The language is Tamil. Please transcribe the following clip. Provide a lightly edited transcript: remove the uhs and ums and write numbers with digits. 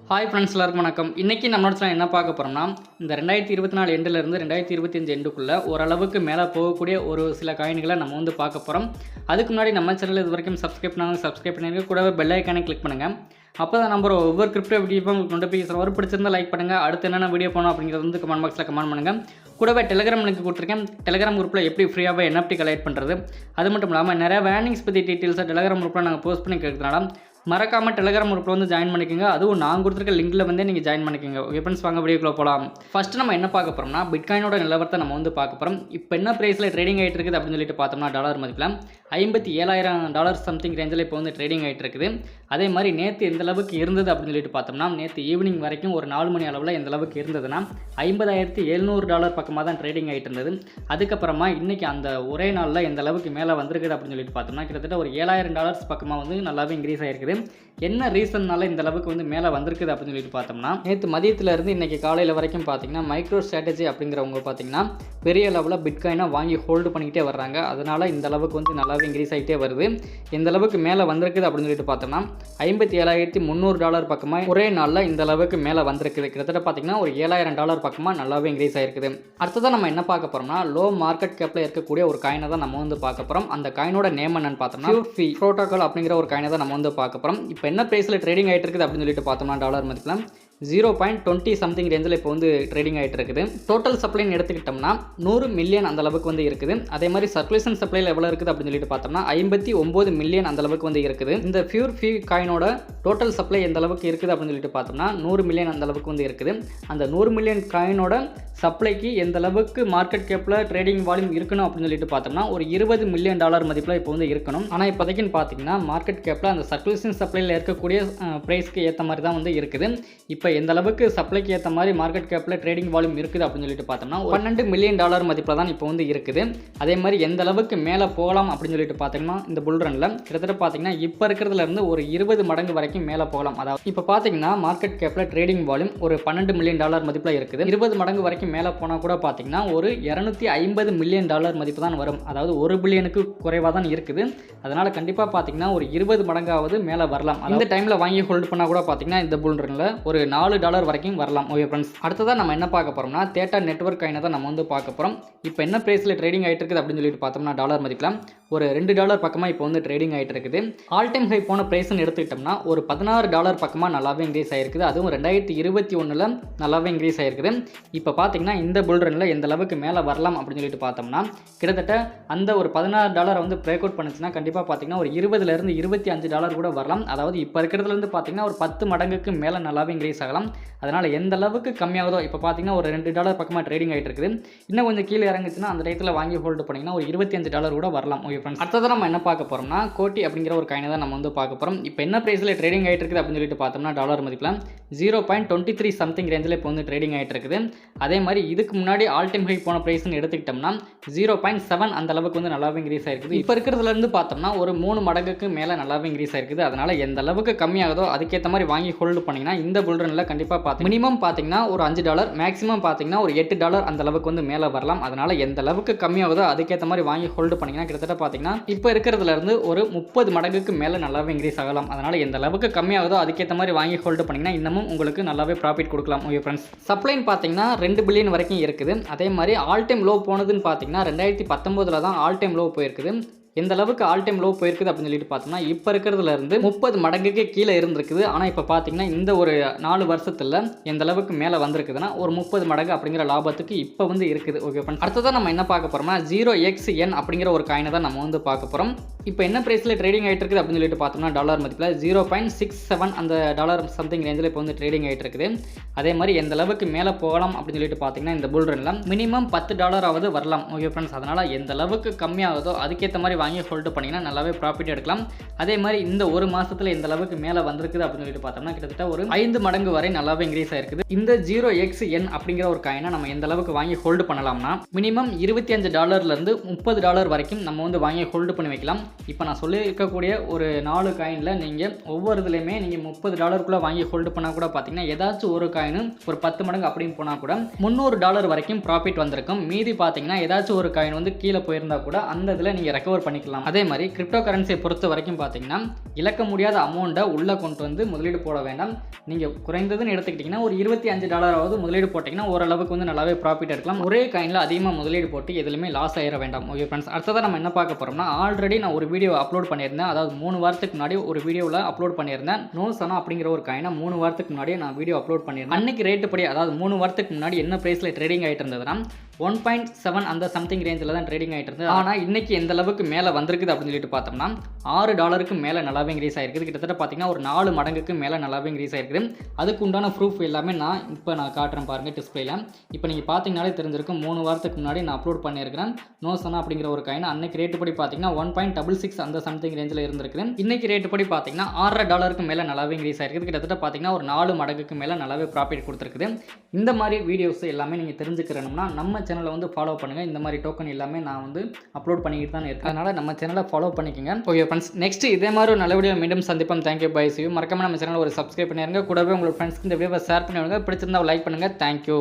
ஹாய் ஃப்ரெண்ட்ஸ், எல்லாருக்கும் வணக்கம். இன்றைக்கி நம்மளோட சேனல் என்ன பார்க்க போகிறோம்னா, இந்த 2024 எண்டிலிருந்து 2025 எண்டுக்குள்ளே ஓரளவுக்கு மேலே போகக்கூடிய ஒரு சில காயின்களை நம்ம பார்க்க போகிறோம். அதுக்கு முன்னாடி நம்ம சேனல் இது வரைக்கும் சப்ஸ்கிரைப் பண்ணிடுங்க. கூடவே பெல் ஐக்கானை கிளிக் பண்ணுங்கள். அப்போ தான் நம்ம ஒவ்வொரு கிரிப்டோ வீடியோ உங்களுக்கு நோட்டிஃபிகேஷன் வரும். பிடிச்சிருந்தா லைக் பண்ணுங்கள். அடுத்து என்னென்ன வீடியோ போகணும் அப்படிங்கிறது கமெண்ட் பாக்ஸில் கமெண்ட் பண்ணுங்கள். கூடவே டெலிகிராம் லிங்க் கொடுத்துருக்கேன். டெலிகிராம் குரூப்பில் எப்படி ஃப்ரீயாகவே NFT கலெக்ட் பண்ணுறது, அது மட்டும் இல்லாமல் நிறைய வேர்னிங்ஸ் பற்றி டீட்டெயில்ஸை டெலிகிராம் குரூப்பில் நாங்கள் போஸ்ட் பண்ணி கேட்குறதுனால மறக்காமல் டெலிகிராம் குரூப்பில் ஜாயின் பண்ணிக்கோங்க. அதுவும் நான் கொடுத்துருக்க லிங்கில் நீங்கள் ஜாயின் பண்ணிக்கோங்க. ஓகே ஃப்ரெண்ட்ஸ், வாங்க வீடியோக்குள்ள போகலாம். ஃபஸ்ட்டு நம்ம என்ன பார்க்க போகிறோம்னா, பிட்காயினோட நிலவரத்தை நம்ம பார்க்க போகிறோம். இப்போ என்ன ப்ரைஸில் ட்ரேடிங் ஆகிட்டு இருக்குது அப்படின்னு சொல்லிட்டு பார்த்தோம்னா, டாலர் மதிப்பில் $57,000 சம்திங் ரேஞ்சில் இப்போ ட்ரேடிங் ஆகிட்டு இருக்குது. அதே மாதிரி நேற்று எந்த அளவுக்கு இருந்தது அப்படின்னு சொல்லிட்டு பார்த்தோம்னா, நேற்று ஈவினிங் வரைக்கும் ஒரு 4 மணி அளவில் எந்த அளவுக்கு இருந்ததுன்னா $50,700 பக்கமாக தான் ட்ரேடிங் ஆகிட்டு இருந்தது. அதுக்கப்புறமா இன்றைக்கி அந்த ஒரே நாளில் எந்த அளவுக்கு மேலே வந்திருக்குது அப்படின்னு சொல்லிட்டு பார்த்தோம்னா, கிட்டத்தட்ட ஒரு $7,000 பக்கமாக நல்லாவே இன்க்ரீஸ் ஆகிருக்குது. என்ன ரீசன்னால இந்த அளவுக்கு மேலே வந்திருக்குது அப்படின்னு சொல்லிட்டு பார்த்தோம்னா, நேற்று மதியத்திலேருந்து இன்றைக்கி காலையில் வரைக்கும் பார்த்தீங்கன்னா, மைக்ரோ ஸ்ட்ராட்டஜி அப்படிங்கிறவங்க பார்த்தீங்கன்னா பெரிய லெவலில் பிட்காயினை வாங்கி ஹோல்டு பண்ணிக்கிட்டே வர்றாங்க. அதனால் இந்த அளவுக்கு நல்லாவே இன்க்ரீஸ் ஆகிட்டே வருது. எந்த அளவுக்கு மேலே வந்திருக்குது அப்படின்னு சொல்லிட்டு பார்த்தோம்னா, $57,300 பக்கமாக ஒரே நாளில் இந்த அளவுக்கு மேலே வந்திருக்குது. கிட்டத்தட்ட பார்த்தீங்கன்னா ஒரு $7,000 பக்கமாக நல்லாவே இன்க்ரீஸ் ஆகிருக்குது. அடுத்ததான் நம்ம என்ன பார்க்க போகிறோம்னா, லோ மார்க்கெட் கேப்பில் இருக்கக்கூடிய ஒரு காயினை தான் நம்ம பார்க்க போகிறோம். அந்த காயினோட நேம் என்னன்னு பார்த்தோம்னா, ஃபியூர் ப்ரோட்டோகால் அப்படிங்கிற ஒரு காயினை தான் நம்ம பார்க்க போகிறோம். இப்போ என்ன ப்ரைஸில் ட்ரேடிங் ஆகிட்டு இருக்குது அப்படின்னு சொல்லிட்டு பார்த்தோம்னா, டாலர் மதிப்பில் 0.20 சம்திங் ரேஞ்சில் இப்போ ட்ரேடிங் ஆகிட்டு இருக்குது. டோட்டல் சப்ளைன்னு எடுத்துக்கிட்டோம்னா 100 மில்லியன் அந்த அளவுக்கு இருக்குது. அதே மாதிரி சர்க்குலேஷன் சப்ளையில் எவ்வளோ இருக்குது அப்படின்னு சொல்லிட்டு பார்த்தோம்னா 59 மில்லியன் அந்த அளவுக்கு இருக்குது. இந்த ஃபியூர் காயினோட டோட்டல் சப்ளை எந்த அளவுக்கு இருக்குது அப்படின்னு சொல்லிட்டு பார்த்தோம்னா 100 மில்லியன் அந்த அளவுக்கு இருக்குது. அந்த 100 மில்லியன் காயினோட சப்ளைக்கு எந்த அளவுக்கு மார்க்கெட் கேப்பில் ட்ரேடிங் வால்யூம் இருக்கணும் அப்படின்னு சொல்லிட்டு பார்த்தோம்னா ஒரு $20 மில்லியன் மதிப்பில் இப்போ இருக்கணும். ஆனால் இப்போதைக்குன்னு பார்த்தீங்கன்னா மார்க்கெட் கேப்பில் அந்த சர்க்குலேஷன் சப்ளையில் இருக்கக்கூடிய ப்ரைஸ்க்கு ஏற்ற மாதிரி தான் இருக்குது. இப்போ எந்த அளவுக்கு சப்ளைக்கு ஏற்ற மாதிரி மார்க்கெட் கேப்பில் ட்ரேடிங் வால்யூம் இருக்குது அப்படின்னு சொல்லிட்டு பார்த்தோம்னா $12 மில்லியன் மதிப்பில் தான் இப்போ இருக்குது. அதே மாதிரி எந்த அளவுக்கு மேலே போகலாம் அப்படின்னு சொல்லிட்டு பார்த்தீங்கன்னா, இந்த புல் ரனில் கிட்டத்தட்ட பார்த்தீங்கன்னா இப்போ இருக்கிறதுலேருந்து ஒரு 20 மடங்கு வரைக்கும் மேலே போகலாம். அதாவது இப்போ பார்த்தீங்கன்னா மார்க்கெட் கேப்பில் ட்ரேடிங் வால்யூம் ஒரு $12 மில்லியன் மதிப்பில் இருக்குது. 20 மடங்கு வரைக்கும் மேலே போனால் கூட பார்த்தீங்கன்னா ஒரு $250 மில்லியன் மதிப்பு தான் வரும். அதாவது $1 பில்லியனுக்கு குறைவாக தான் இருக்குது. அதனால் கண்டிப்பாக பார்த்தீங்கன்னா ஒரு 20 மடங்காவது மேலே வரலாம். அந்த டைமில் வாங்கி ஹோல்டு பண்ணால் கூட பார்த்தீங்கன்னா இந்த புல் ரனில் ஒரு $4 வரைக்கும் வரலாம். ஓகே ஃப்ரெண்ட்ஸ், அடுத்ததான் நம்ம என்ன பார்க்க போகிறோம்னா, தேட்டா நெட்வொர்க் காயினை தான் நம்ம பார்க்க போகிறோம். இப்போ என்ன ப்ரைஸில் ட்ரேடிங் ஆகிட்டு இருக்குது அப்படின்னு சொல்லிட்டு பார்த்தோம்னா, டாலர் மதிப்பில் ஒரு $2 பக்கமாக இப்போ ட்ரேடிங் ஆகிட்டு இருக்குது. ஆல் டைம் ஹை போன ப்ரைஸ்ன்னு எடுத்துக்கிட்டோம்னா ஒரு $16 பக்கமாக நல்லாவே இன்க்ரீஸ் ஆகிருக்குது. அதுவும் 2021 நல்லாவே இன்க்ரீஸ் ஆகிருக்குது. இப்போ பார்த்தீங்கன்னா இந்த புல் ரனில் எந்த அளவுக்கு மேலே வரலாம் அப்படின்னு சொல்லிட்டு பார்த்தோம்னா, கிட்டத்தட்ட அந்த ஒரு $16 பிரேக் அவுட் பண்ணுச்சுன்னா கண்டிப்பாக பார்த்தீங்கன்னா ஒரு $20லேருந்து $25 கூட வரலாம். அதாவது இப்போ இருக்கிறதுலேருந்து பார்த்தீங்கன்னா ஒரு 10 மடங்குக்கு மேலே நல்லாவே இன்க்ரீஸ் ஆகலாம். அதனால் எந்த அளவுக்கு கம்மியாகுதோ, இப்போ பார்த்தீங்கன்னா ஒரு $2 பக்கமாக ட்ரேடிங் ஆகிட்டு இருக்குது. இன்னும் கொஞ்சம் கீழே இறங்குச்சுன்னா அந்த டயத்தில் வாங்கி ஹோல்டு பண்ணிங்கன்னா ஒரு $25 கூட வரலாம். ஓகே ஃப்ரெண்ட்ஸ், அடுத்ததான் நம்ம என்ன பார்க்க போகிறோம்னா, கோட்டி அப்படிங்கிற ஒரு காயினை தான் நம்ம பார்க்க போகிறோம். இப்போ என்ன ப்ரைஸில் ட்ரேடிங் ஆகிட்டு இருக்குது அப்படின்னு சொல்லிட்டு பார்த்தோம்னா, டாலர் மதிப்பில் 0.23 சம்திங் ரேஞ்சில் இப்போ ட்ரேடிங் ஆகிட்டு இருக்குது. அதே மாதிரி இதுக்கு முன்னாடி ஆல் டைம் ஹை போன ப்ரைஸ்ன்னு எடுத்துக்கிட்டோம்னா 0.7 அந்த அளவுக்கு நல்லாவே இன்க்ரீஸ் ஆகிருக்குது. இப்போ இருக்கிறதுலேருந்து பார்த்தோம்னா ஒரு 3 மடங்குக்கு மேலே நல்லாவே இன்க்ரீஸ் ஆகிருக்குது. அதனால் எந்த அளவுக்கு கம்மியாகுதோ அதுக்கேற்ற மாதிரி வாங்கி ஹோல்டு பண்ணிங்கன்னா இந்த புல் ரனில் கண்டிப்பாக மினிமம் பார்த்தீங்கன்னா ஒரு $5, மேக்ஸிமம் பார்த்தீங்கன்னா ஒரு $8 அந்த அளவுக்கு மேலே வரலாம். அதனால் எந்த அளவுக்கு கம்மியாகுதோ அதுக்கேற்ற மாதிரி வாங்கி ஹோல்டு பண்ணிங்கன்னா கிட்டத்தட்ட பார்த்தீங்கன்னா இப்போ இருக்கிறதுலேருந்து ஒரு 30 மடங்குக்கு மேலே நல்லாவே இன்க்ரீஸ் ஆகலாம். அதனால் எந்த அளவுக்கு கம்மியாகுதோ அதுக்கேற்ற மாதிரி வாங்கி ஹோல்டு பண்ணிங்கன்னா இன்னமும் உங்களுக்கு நல்லாவே ப்ராஃபிட் கொடுக்கலாம். ஓகே ஃப்ரெண்ட்ஸ், சப்ளைன்னு பார்த்தீங்கன்னா 2 பில்லியன் வரைக்கும் இருக்குது. அதே மாதிரி ஆல் டைம் லோ போனதுன்னு பார்த்தீங்கன்னா 2019 தான் ஆல் டைம் லோ போயிருக்குது. எந்த அளவுக்கு ஆல் டைம் லோ போயிருக்குது அப்படின்னு சொல்லிட்டு பார்த்தோம்னா இப்போ இருக்கிறதுலேருந்து 30 மடங்குக்கு கீழே இருந்திருக்குது. ஆனால் இப்போ பார்த்தீங்கன்னா இந்த ஒரு 4 வருஷத்தில் எந்த அளவுக்கு மேலே வந்திருக்குதுன்னா ஒரு 30 மடங்கு அப்படிங்கிற லாபத்துக்கு இப்போ இருக்குது. ஓகே ஃப்ரெண்ட்ஸ், அடுத்ததான் நம்ம என்ன பார்க்க போகிறோம்னா 0xN அப்படிங்கிற ஒரு காயினை தான் நம்ம பார்க்க போகிறோம். இப்போ என்ன ப்ரைஸில் ட்ரேடிங் ஆகிட்டு இருக்குது அப்படின்னு சொல்லிட்டு பார்த்தோம்னா, டாலர் மதிப்பில் 0.67 அந்த டாலர் சம்திங் ரேஞ்சில் இப்போ ட்ரேடிங் ஆகிட்டு இருக்குது. அதே மாதிரி எந்த அளவுக்கு மேலே போகலாம் அப்படின்னு சொல்லிட்டு பார்த்தீங்கன்னா இந்த புல் ரனில் மினிமம் $10 வரலாம். ஓகே ஃப்ரெண்ட்ஸ், அதனால் எந்த அளவுக்கு கம்மியாகுதோ அதுக்கேற்ற மாதிரி வாங்கி ஹோல்டு பண்ணிங்கன்னா நல்லாவே ப்ராஃபிட் எடுக்கலாம். அதே மாதிரி இந்த ஒரு மாதத்தில் எந்த அளவுக்கு மேலே வந்திருக்குது அப்படின்னு சொல்லிட்டு பார்த்தோம்னா கிட்டத்தட்ட ஒரு 5 மடங்கு வரை நல்லாவே இன்க்ரீஸ் ஆயிருக்குது. இந்த 0xN அப்படிங்கிற ஒரு காயினை நம்ம எந்த அளவுக்கு வாங்கி ஹோல்டு பண்ணலாம்னா மினிமம் $25லேருந்து $30 வரைக்கும் நம்ம வாங்கி ஹோல்டு பண்ணி வைக்கலாம். இப்போ நான் சொல்லியிருக்கக்கூடிய ஒரு 4 காயினில் நீங்கள் ஒவ்வொரு இதுலையுமே நீங்கள் $30 வாங்கி ஹோல்டு பண்ணால் கூட பார்த்தீங்கன்னா ஏதாச்சும் ஒரு காயின் ஒரு 10 மடங்கு அப்படின்னு போனால் கூட $300 வரைக்கும் ப்ராஃபிட் வந்திருக்கும். மீதி பார்த்தீங்கன்னா ஏதாச்சும் ஒரு காயின் கீழே போயிருந்தா கூட அந்த இதில் நீங்கள் ரெக்கவர் பண்ணிக்கலாம். அதே மாதிரி கிரிப்டோ கரன்சியை பொறுத்த வரைக்கும் பார்த்தீங்கன்னா இழக்க முடியாத அமௌண்ட்டை உள்ளே கொண்டு வந்து முதலீடு போட வேண்டாம். நீங்கள் குறைந்ததுன்னு எடுத்துக்கிட்டிங்கன்னா ஒரு $25 முதலீடு போட்டிங்கன்னா ஓரளவுக்கு வந்து நல்லாவே ப்ராஃபிட் எடுக்கலாம். ஒரே காயினில் அதிகமாக முதலீடு போட்டு எதுலையுமே லாஸ் ஆகிட வேண்டாம். ஓகே ஃப்ரெண்ட்ஸ், அடுத்ததாக நம்ம என்ன பார்க்க போகிறோம்னா ஆல்ரெடி நான் ஒரு வீடியோ அப்லோட் பண்ணியிருந்தேன். அதாவது 3 வாரத்துக்கு முன்னாடி ஒரு வீடியோவில் அப்லோட் பண்ணியிருந்தேன். நோசனா அப்படிங்கிற ஒரு காயினை 3 வாரத்துக்கு முன்னாடியே நான் வீடியோ அப்லோட் பண்ணியிருந்தேன். அன்னைக்கு ரேட்டு படி அதாவது 3 வாரத்துக்கு முன்னாடி என்ன ப்ரைஸில் ட்ரேடிங் ஆகிட்டு இருந்ததுன்னா 1.7 அந்த சம்திங் ரேஞ்சில் தான் ட்ரேடிங் ஆகிட்டு இருந்தது. ஆனால் இன்னைக்கு எந்த அளவுக்கு மேலே வந்திருக்குது அப்படின்னு சொல்லிட்டு பார்த்தோம்னா $6 மேலே நல்லாவே இன்க்ரீஸ் ஆகிருக்குது. கிட்டத்தட்ட பார்த்தீங்கன்னா ஒரு 4 மடங்குக்கு மேலே நல்லாவே இன்க்ரீஸ் ஆகிருக்குது. அதுக்கு உண்டான ப்ரூஃப் எல்லாமே நான் காட்டுறேன் பாருங்கள் டிஸ்பிளேல. இப்போ நீங்கள் பார்த்தீங்கனாலே தெரிஞ்சிருக்கும் 3 வாரத்துக்கு முன்னாடி நான் அப்லோட் பண்ணியிருக்கிறேன். நோசனா அப்படிங்கிற ஒரு காயின் அன்னைக்கு ரேட்டு படி பார்த்தீங்கன்னா 1.66 அந்த சம்திங் ரேஞ்சில் இருந்திருக்குது. இன்னைக்கு ரேட்டு படி பார்த்தீங்கன்னா $6 மேலே நல்லாவே இன்க்ரீஸ் ஆகிருக்குது. கிட்டத்தட்ட பார்த்தீங்கன்னா ஒரு 4 மடங்குக்கு மேலே நல்லாவே ப்ராஃபிட் கொடுத்துருக்குது. இந்த மாதிரி வீடியோஸ் எல்லாமே நீங்கள் தெரிஞ்சுக்கிறணும்னா நம்ம சேனலை வந்து ஃபாலோ பண்ணுங்கள். இந்த மாதிரி டோக்கன் எல்லாமே நான் வந்து அப்லோட் பண்ணிக்கிட்டு தான் இருக்கேன். அதனால் நம்ம சேனலை ஃபாலோ பண்ணிக்கோங்க. ஓகே ஃப்ரெண்ட்ஸ், நெக்ஸ்ட் இதே மாதிரி ஒரு நல்ல வீடியோ மீண்டும் சந்திப்போம். Thank you, bye, see you. மறக்காம நம்ம சேனலை ஒரு சப்ஸ்கிரைப் பண்ணிடுங்க. கூடவே உங்களோட ஃப்ரெண்ட்ஸ்க்கு இந்த வீடியோவை ஷேர் பண்ணி விடுங்க. பிடிச்சிருந்தா லைக் பண்ணுங்கள். தேங்க்யூ.